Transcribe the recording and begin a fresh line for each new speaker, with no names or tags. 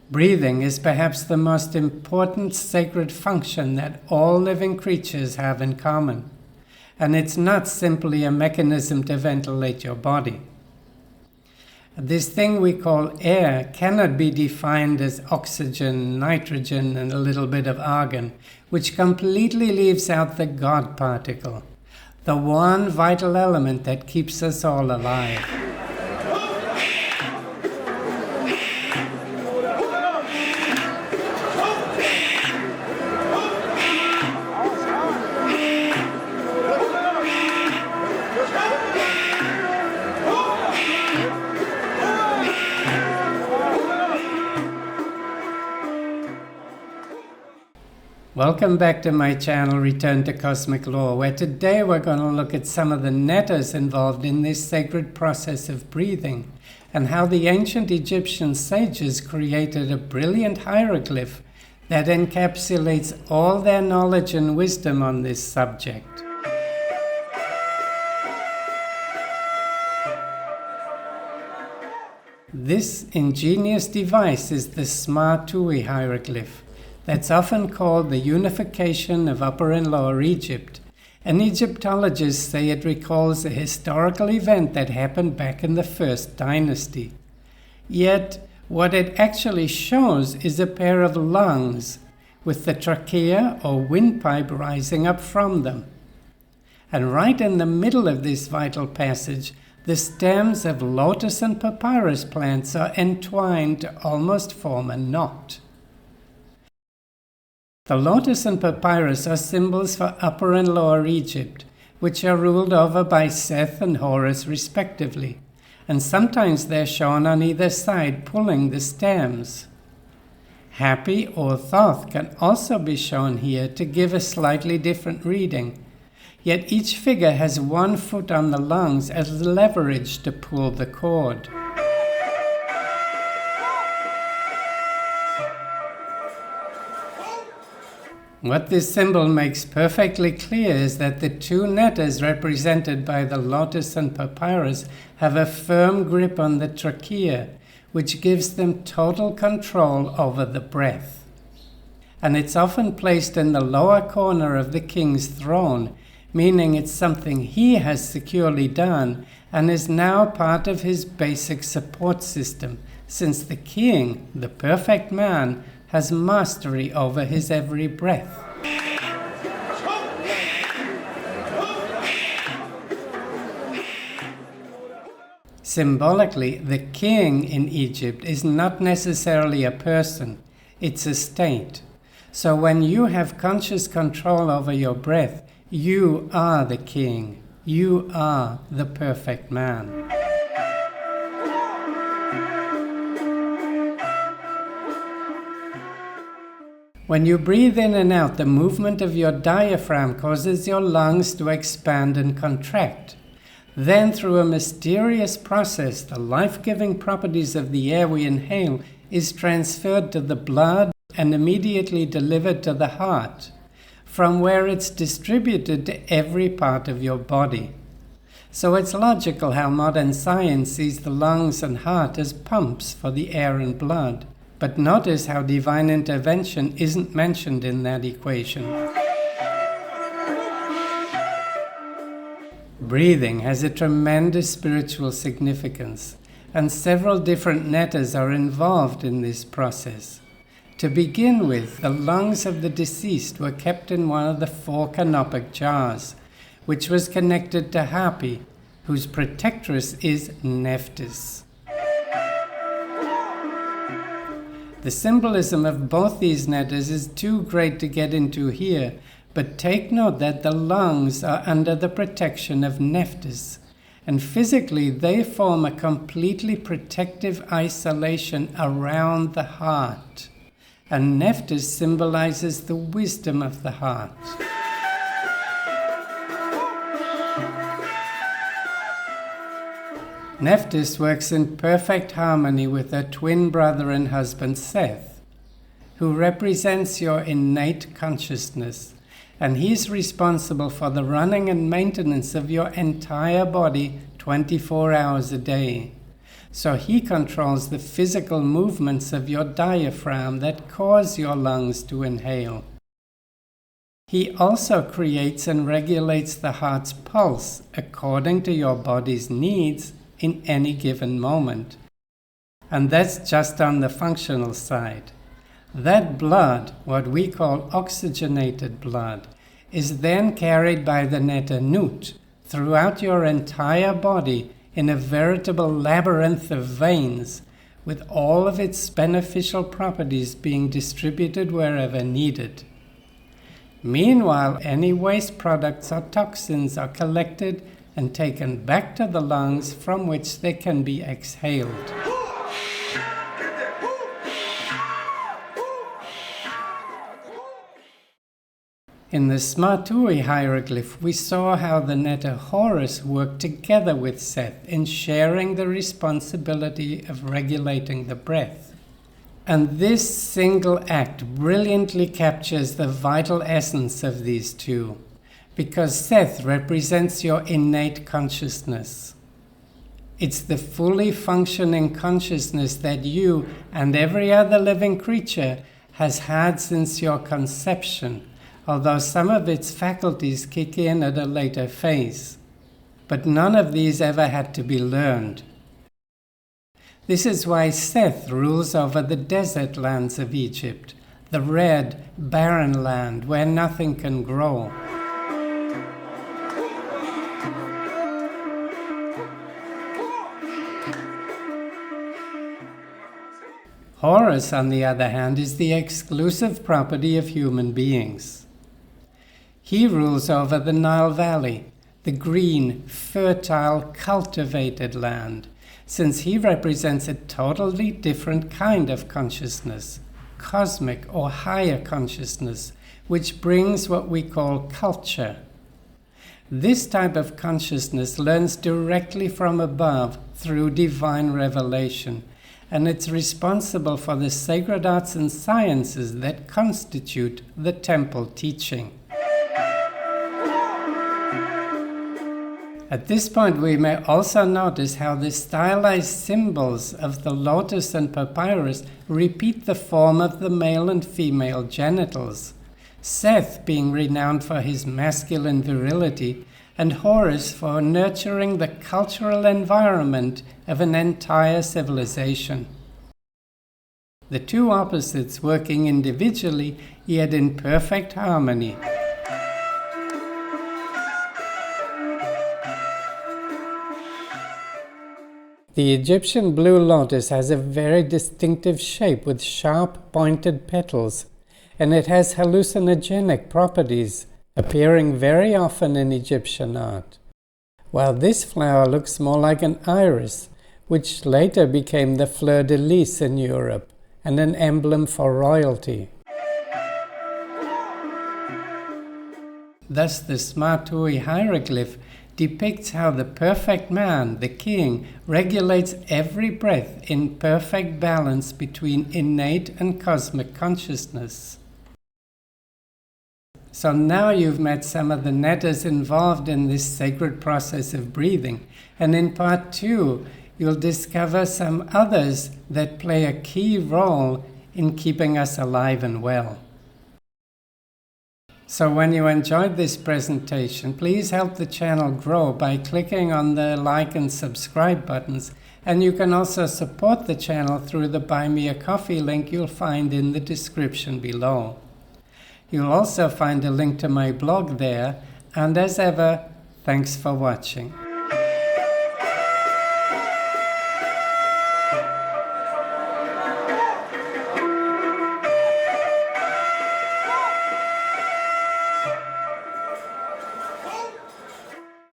Breathing is perhaps the most important sacred function that all living creatures have in common, and it's not simply a mechanism to ventilate your body. This thing we call air cannot be defined as oxygen, nitrogen, and a little bit of argon, which completely leaves out the God particle, the one vital element that keeps us all alive. Welcome back to my channel, Return to Cosmic Law, where today we're going to look at some of the netters involved in this sacred process of breathing, and how the ancient Egyptian sages created a brilliant hieroglyph that encapsulates all their knowledge and wisdom on this subject. This ingenious device is the Sma-Tui hieroglyph. That's often called the unification of Upper and Lower Egypt, and Egyptologists say it recalls a historical event that happened back in the First Dynasty. Yet, what it actually shows is a pair of lungs, with the trachea or windpipe rising up from them. And right in the middle of this vital passage, the stems of lotus and papyrus plants are entwined to almost form a knot. The lotus and papyrus are symbols for Upper and Lower Egypt, which are ruled over by Seth and Horus respectively, and sometimes they're shown on either side pulling the stems. Happy or Thoth can also be shown here to give a slightly different reading, yet each figure has one foot on the lungs as leverage to pull the cord. What this symbol makes perfectly clear is that the two netters represented by the lotus and papyrus have a firm grip on the trachea, which gives them total control over the breath. And it's often placed in the lower corner of the king's throne, meaning it's something he has securely done and is now part of his basic support system, since the king, the perfect man, has mastery over his every breath. Symbolically, the king in Egypt is not necessarily a person, it's a state. So when you have conscious control over your breath, you are the king, you are the perfect man. When you breathe in and out, the movement of your diaphragm causes your lungs to expand and contract. Then, through a mysterious process, the life-giving properties of the air we inhale is transferred to the blood and immediately delivered to the heart, from where it's distributed to every part of your body. So it's logical how modern science sees the lungs and heart as pumps for the air and blood. But notice how divine intervention isn't mentioned in that equation. Breathing has a tremendous spiritual significance, and several different netters are involved in this process. To begin with, the lungs of the deceased were kept in one of the 4 canopic jars, which was connected to Hapi, whose protectress is Nephthys. The symbolism of both these netters is too great to get into here, but take note that the lungs are under the protection of Nephthys, and physically they form a completely protective isolation around the heart, and Nephthys symbolizes the wisdom of the heart. Nephthys works in perfect harmony with her twin brother and husband Seth, who represents your innate consciousness, and he's responsible for the running and maintenance of your entire body 24 hours a day. So he controls the physical movements of your diaphragm that cause your lungs to inhale. He also creates and regulates the heart's pulse according to your body's needs in any given moment. And that's just on the functional side. That blood, what we call oxygenated blood, is then carried by the netta nut throughout your entire body in a veritable labyrinth of veins, with all of its beneficial properties being distributed wherever needed. Meanwhile, any waste products or toxins are collected and taken back to the lungs, from which they can be exhaled. In the Sma-Tui hieroglyph, we saw how the netta Horus worked together with Seth in sharing the responsibility of regulating the breath. And this single act brilliantly captures the vital essence of these two, because Seth represents your innate consciousness. It's the fully functioning consciousness that you and every other living creature has had since your conception, although some of its faculties kick in at a later phase. But none of these ever had to be learned. This is why Seth rules over the desert lands of Egypt, the red, barren land where nothing can grow. Horus, on the other hand, is the exclusive property of human beings. He rules over the Nile Valley, the green, fertile, cultivated land, since he represents a totally different kind of consciousness, cosmic or higher consciousness, which brings what we call culture. This type of consciousness learns directly from above through divine revelation, and it's responsible for the sacred arts and sciences that constitute the temple teaching. At this point, we may also notice how the stylized symbols of the lotus and papyrus repeat the form of the male and female genitals, Seth being renowned for his masculine virility, and Horus for nurturing the cultural environment of an entire civilization. The two opposites working individually, yet in perfect harmony. The Egyptian blue lotus has a very distinctive shape with sharp, pointed petals, and it has hallucinogenic properties, appearing very often in Egyptian art, while this flower looks more like an iris, which later became the fleur de lis in Europe and an emblem for royalty. Thus, the Sma-Tui hieroglyph depicts how the perfect man, the king, regulates every breath in perfect balance between innate and cosmic consciousness. So now you've met some of the nettas involved in this sacred process of breathing, and in part 2, you'll discover some others that play a key role in keeping us alive and well. So when you enjoyed this presentation, please help the channel grow by clicking on the like and subscribe buttons, and you can also support the channel through the Buy Me a Coffee link you'll find in the description below. You'll also find a link to my blog there, and as ever, thanks for watching.